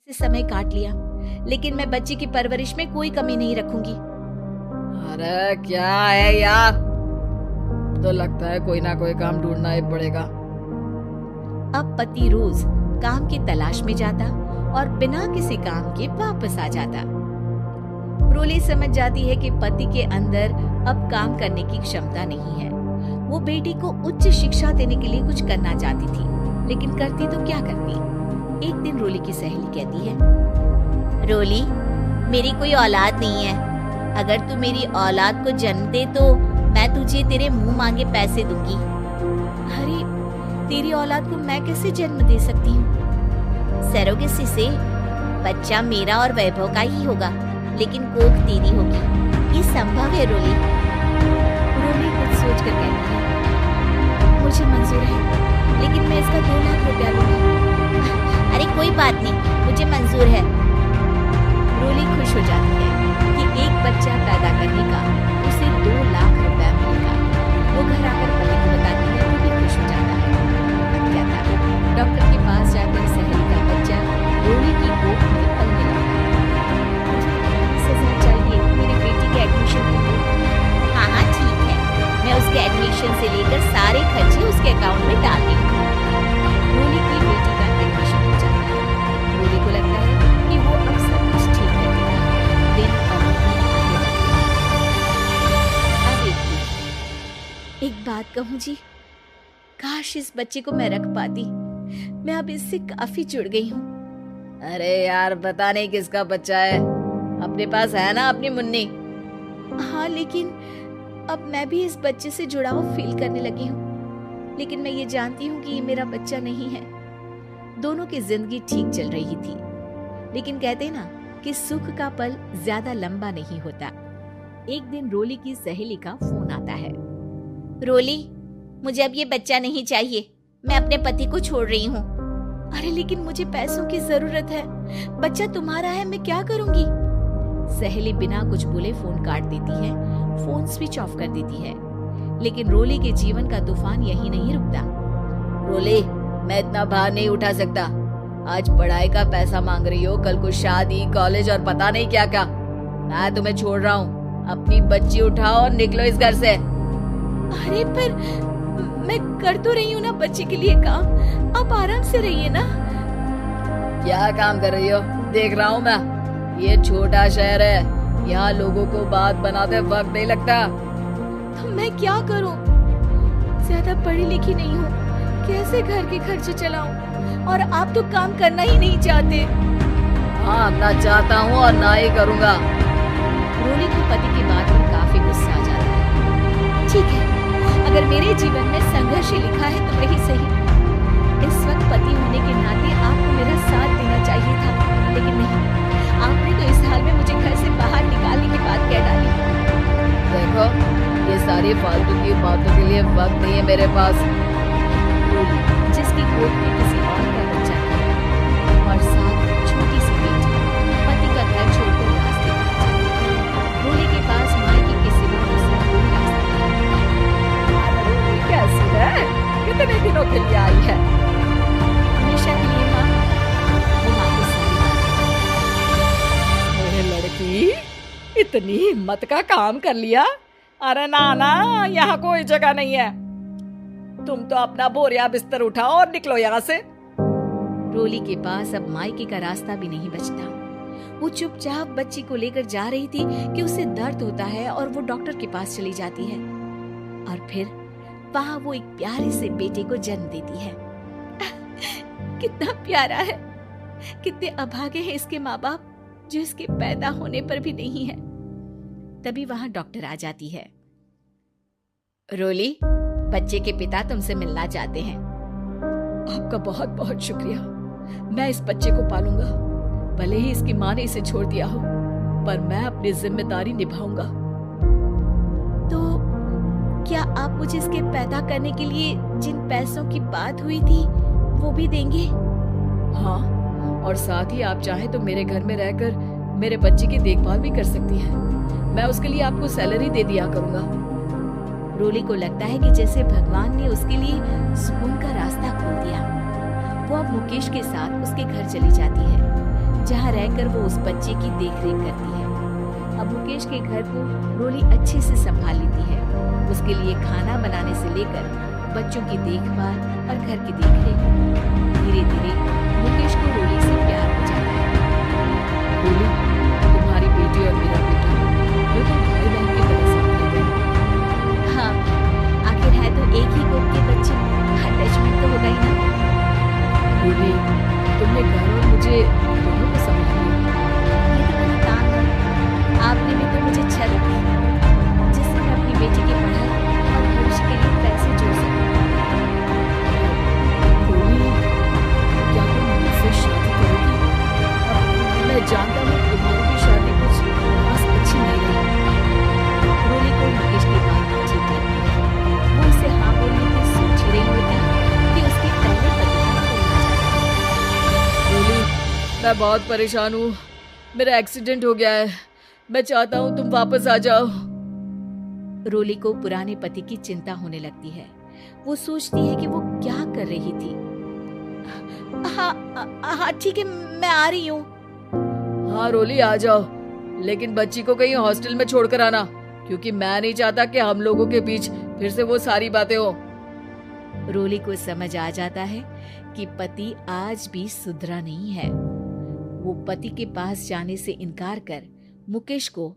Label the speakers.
Speaker 1: से समय काट लिया, लेकिन मैं बच्ची की परवरिश में कोई कमी नहीं रखूंगी।
Speaker 2: अरे क्या है यार, तो लगता है कोई ना कोई काम ढूंढना ही पड़ेगा।
Speaker 1: अब पति रोज काम की तलाश में जाता और बिना किसी काम के वापस आ जाता। रोली समझ जाती है कि पति के अंदर अब काम करने की क्षमता नहीं है। वो बेटी को उच्च शिक्षा देने के लिए कुछ करना चाहती थी, लेकिन करती तो क्या करती। एक दिन रोली की सहेली कहती है, रोली, मेरी कोई औलाद नहीं है। अगर तू मेरी औलाद को जन्म दे तो मैं तुझे तेरे मुंह मांगे पैसे दूंगी। अरे, तेरी औलाद को मैं कैसे जन्म दे सकती हूँ? सरोगेसी से बच्चा मेरा और वैभव का ही होगा, लेकिन कोख तेरी होगी। ये संभव है रोली। रोली कुछ सोच कर कहती है, मुझे मंजूर है, लेकिन मैं इसका 2 लाख रुपया लूंगी। अरे कोई बात नहीं, मुझे मंजूर है। रोली खुश हो जाती है कि एक बच्चा पैदा करने का उसे 2 लाख रुपया मिलेगा। वो घर आकर पति को बताती है, वो भी खुश हो जाता है। अब क्या था, डॉक्टर के पास जाकर सहेली का बच्चा रोली की कोख में पलने लगा। चाहिए मेरी बेटी के एडमिशन के लिए। हाँ ठीक है, मैं उसके एडमिशन से लेकर सारे खर्चे उसके अकाउंट में डाल दूंगी। रोली की बेटी का एडमिशन हो जाता है। रोली को लगता है कि वो अब सब कुछ ठीक कर देगा। दिन और अब एक बात कहूँ जी, काश इस बच्चे को मैं रख पाती। मैं अब इससे काफी जुड़ गई हूँ।
Speaker 2: अरे यार, पता नहीं किसका बच्चा है, अपने पास है ना अपनी मुन्नी।
Speaker 1: हाँ, लेकिन अब मैं भी इस बच्चे से जुड़ाव फील करने लगी हूँ, लेकिन मैं ये जानती हूँ कि ये मेरा बच्चा नहीं है। दोनों की जिंदगी ठीक चल रही थी, लेकिन कहते ना कि सुख का पल ज्यादा लंबा नहीं होता। एक दिन रोली की सहेली का फोन आता है। रोली, मुझे अब ये बच्चा नहीं चाहिए, मैं अपने पति को छोड़ रही हूँ। अरे लेकिन मुझे पैसों की जरूरत है, बच्चा तुम्हारा है, मैं क्या करूंगी? सहेली बिना कुछ बोले फोन काट देती है, फोन स्विच ऑफ कर देती है। लेकिन रोली के जीवन का तूफान यही नहीं रुकता।
Speaker 2: रोली, मैं इतना भार नहीं उठा सकता। आज पढ़ाई का पैसा मांग रही हो, कल को शादी, कॉलेज और पता नहीं क्या क्या। मैं तुम्हें छोड़ रहा हूँ, अपनी बच्ची उठाओ और निकलो इस घर से।
Speaker 1: अरे पर मैं कर तो रही हूँ ना बच्चे के लिए काम, आप आराम से रहिए ना।
Speaker 2: क्या काम कर रही हो? देख रहा हूँ मैं। ये छोटा शहर है, यहाँ लोगों को बात बनाते वक्त नहीं लगता।
Speaker 1: तो मैं क्या करूँ? ज्यादा पढ़ी लिखी नहीं हूँ, कैसे घर के खर्चे चलाऊं? और आप तो काम करना ही नहीं चाहते।
Speaker 2: हाँ, ना चाहता हूँ और ना ही करूँगा।
Speaker 1: रोली को पति की बात पर काफी गुस्सा आ जाता है। ठीक है, अगर मेरे जीवन में संघर्ष लिखा है तो वही सही। इस वक्त पति होने के नाते आपको मेरा साथ देना चाहिए था, लेकिन नहीं, आपने तो इस हाल में मुझे घर से बाहर निकालने की बात कह डाली।
Speaker 2: देखो, ये सारी फालतू की बातों के लिए वक्त नहीं है मेरे पास।
Speaker 1: जिसकी गोद में किसी और का बच्चा है और साथ छोटी सी बेटी, पति का घर छोड़कर रास्ते पर जाती है। रोली के पास मायके के सिवा दूसरा कोई रास्ता नहीं।
Speaker 2: कैसी है? कितने दिनों के लिए आई है?
Speaker 1: हमेशा के लिए माँ। वो माँ को सारी बात।
Speaker 2: अरे लड़की, इतनी हिम्मत का काम कर लिया। अरे ना ना, यहाँ कोई जगह नहीं है। तुम तो अपना बोरिया बिस्तर उठाओ और निकलो यहाँ से।
Speaker 1: रोली के पास अब मायके का रास्ता भी नहीं बचता। वो चुपचाप बच्ची को लेकर जा रही थी कि उसे दर्द होता है और वो डॉक्टर के पास चली जाती है। और फिर वहां वो एक प्यारे से बेटे को जन्म देती है। कितना प्यारा है, कितने अभागे हैं इसके माँ बाप जो इसके पैदा होने पर भी नहीं है। तभी वहां डॉक्टर आ जाती है। रोली, बच्चे के पिता तुमसे मिलना चाहते हैं।
Speaker 2: आपका बहुत बहुत शुक्रिया। मैं इस बच्चे को पालूंगा, भले ही इसकी माँ ने इसे छोड़ दिया हो, पर मैं अपनी जिम्मेदारी निभाऊंगा।
Speaker 1: तो क्या आप मुझे इसके पैदा करने के लिए जिन पैसों की बात हुई थी वो भी देंगे?
Speaker 2: हाँ, और साथ ही आप चाहें तो मेरे घर में रहकर मेरे बच्चे की देखभाल भी कर सकती हैं। मैं उसके लिए आपको सैलरी दे दिया करूंगा।
Speaker 1: रोली को लगता है कि जैसे भगवान ने उसके लिए सुकून का रास्ता खोल दिया। वो अब मुकेश के साथ उसके घर चली जाती है। जहाँ रहकर वो उस बच्चे की देखरेख करती है। अब मुकेश के घर को रोली अच्छे से संभाल लेती है। उसके लिए खाना बनाने से लेकर बच्चों की देखभाल और घर की देखरेख। धीरे धीरे मुकेश को रोली से प्यार हो जाता है।
Speaker 2: रोली, तुम्हारी बेटी और मेरा बेटा बिल्कुल भाई बहन की तरह समझते हैं।
Speaker 1: हाँ, आखिर है तो एक ही गोद के बच्चे, अटैचमेंट तो होगा ही ना।
Speaker 2: रोली, तुमने घर और मुझे दोनों को समझ लिया।
Speaker 1: ये तो मेरा काम है। आपने भी तो मुझे छत दी जिससे मैं अपनी बेटी की पढ़ाई और भविष्य के लिए पैसे जोड़ सकूं।
Speaker 2: रोली, क्या तुम मुझसे शादी करोगी? अब मैं जानता हूँ तुम्हारी भी शादी कुछ खास अच्छी नहीं रही।
Speaker 1: रोली को मुकेश की बात ठीक लगती है। वो उसे हाँ बोलने की सोच ही रही होती कि उसके पहले पति का फोन आ जाता है।
Speaker 2: रोली, मैं बहुत परेशान हूँ। मेरा एक्सीडेंट हो गया है। मैं चाहता हूँ तुम वापस आ जाओ।
Speaker 1: रोली को पुराने पति की चिंता होने लगती है। वो सोचती है कि वो क्या कर रही थी। हाँ ठीक है, मैं आ रही हूँ।
Speaker 2: हाँ रोली, आ जाओ, लेकिन बच्ची को कहीं हॉस्टल में छोड़कर आना, क्योंकि मैं नहीं चाहता कि हम लोगों के बीच फिर से वो सारी बातें हो।
Speaker 1: रोली को समझ आ जाता है कि पति आज भी सुधरा नहीं है। वो पति के पास जाने से इनकार कर मुकेश को